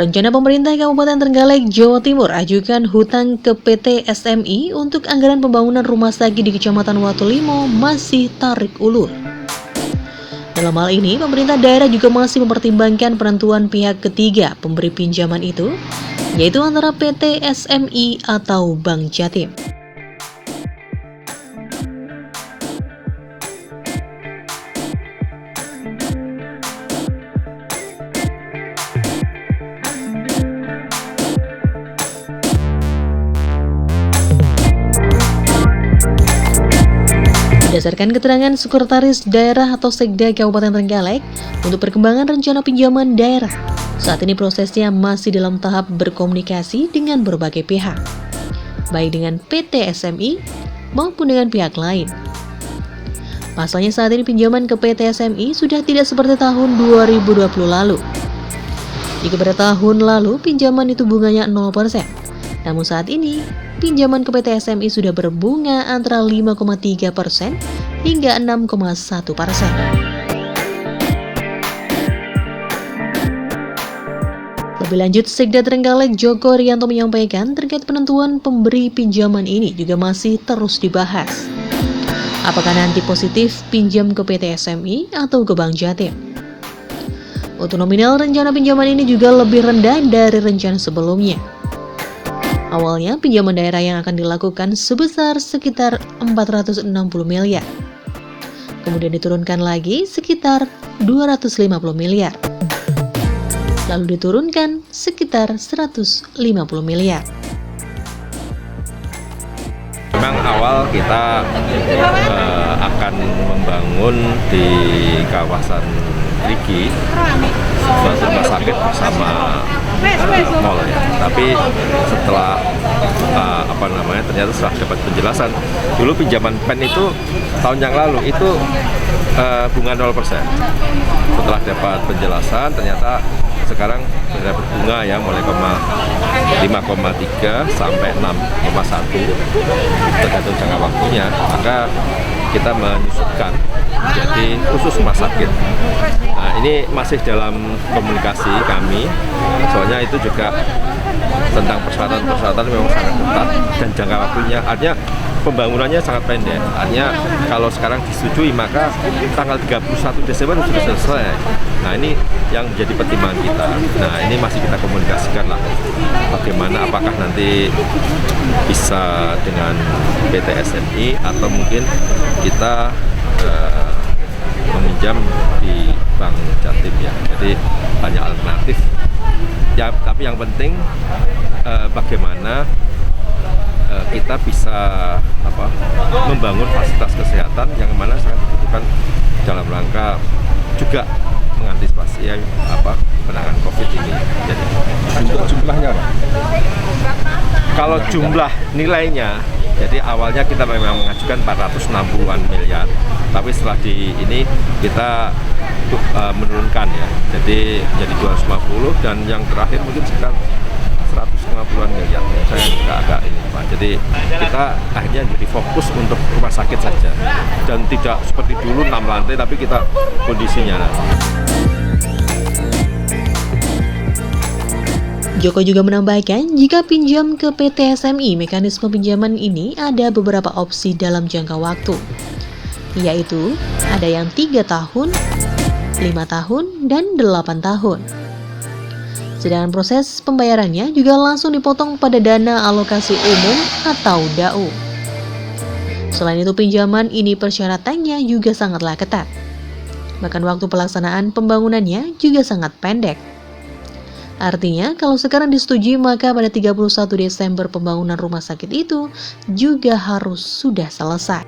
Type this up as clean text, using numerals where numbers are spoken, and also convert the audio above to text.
Rencana pemerintah Kabupaten Trenggalek, Jawa Timur ajukan hutang ke PT SMI untuk anggaran pembangunan rumah sakit di Kecamatan Watulimo masih tarik ulur. Dalam hal ini, pemerintah daerah juga masih mempertimbangkan penentuan pihak ketiga pemberi pinjaman itu, yaitu antara PT SMI atau Bank Jatim. Berdasarkan keterangan Sekretaris Daerah atau Sekda Kabupaten Trenggalek, untuk perkembangan rencana pinjaman daerah, saat ini prosesnya masih dalam tahap berkomunikasi dengan berbagai pihak, baik dengan PT SMI maupun dengan pihak lain. Pasalnya saat ini pinjaman ke PT SMI sudah tidak seperti tahun 2020 lalu. Jika pada tahun lalu pinjaman itu bunganya 0%, namun saat ini pinjaman ke PT SMI sudah berbunga antara 5,3% hingga 6,1%. Lebih lanjut, Sekda Trenggalek Joko Rianto menyampaikan terkait penentuan pemberi pinjaman ini juga masih terus dibahas. Apakah nanti positif pinjam ke PT SMI atau ke Bank Jatim? Untuk nominal rencana pinjaman ini juga lebih rendah dari rencana sebelumnya. Awalnya, pinjaman daerah yang akan dilakukan sebesar sekitar 460 miliar. Kemudian diturunkan lagi sekitar 250 miliar. Lalu diturunkan sekitar 150 miliar. Memang awal kita akan membangun di kawasan Rigi suatu rumah sakit bersama mall ya. Tapi setelah ternyata setelah dapat penjelasan, dulu pinjaman PEN itu tahun yang lalu itu bunga 0%. Setelah dapat penjelasan, ternyata sekarang sudah berbunga ya, mulai 5,3 sampai 6,1 tergantung jangka waktunya. Maka kita menyusutkan jadi khusus rumah sakit. Nah, ini masih dalam komunikasi kami, soalnya itu juga tentang persyaratan memang sangat ketat dan jangka waktunya, artinya pembangunannya sangat pendek. Artinya kalau sekarang disetujui maka tanggal 31 Desember sudah selesai. Nah, ini yang menjadi pertimbangan kita. Nah, ini masih kita komunikasikan lah bagaimana, apakah nanti bisa dengan PT SMI atau mungkin kita meminjam di Bank Jatim ya. Jadi banyak alternatif. Ya, tapi yang penting bagaimana kita bisa membangun fasilitas kesehatan yang mana sangat dibutuhkan dalam rangka juga mengantisipasi penanganan COVID ini. Jadi jumlahnya apa? Kalau jumlah nilainya, jadi awalnya kita memang mengajukan 460-an miliar, tapi setelah ini kita menurunkan ya, jadi 250 dan yang terakhir mungkin sekitar 150-an miliar. Saya agak ini Pak. Jadi kita akhirnya jadi fokus untuk rumah sakit saja dan tidak seperti dulu 6 lantai, tapi kita kondisinya. Joko juga menambahkan, jika pinjam ke PT SMI, mekanisme pinjaman ini ada beberapa opsi dalam jangka waktu, yaitu ada yang 3 tahun, 5 tahun, dan 8 tahun. Sedangkan proses pembayarannya juga langsung dipotong pada dana alokasi umum atau DAU. Selain itu, pinjaman ini persyaratannya juga sangatlah ketat. Bahkan waktu pelaksanaan pembangunannya juga sangat pendek. Artinya, kalau sekarang disetujui, maka pada 31 Desember pembangunan rumah sakit itu juga harus sudah selesai.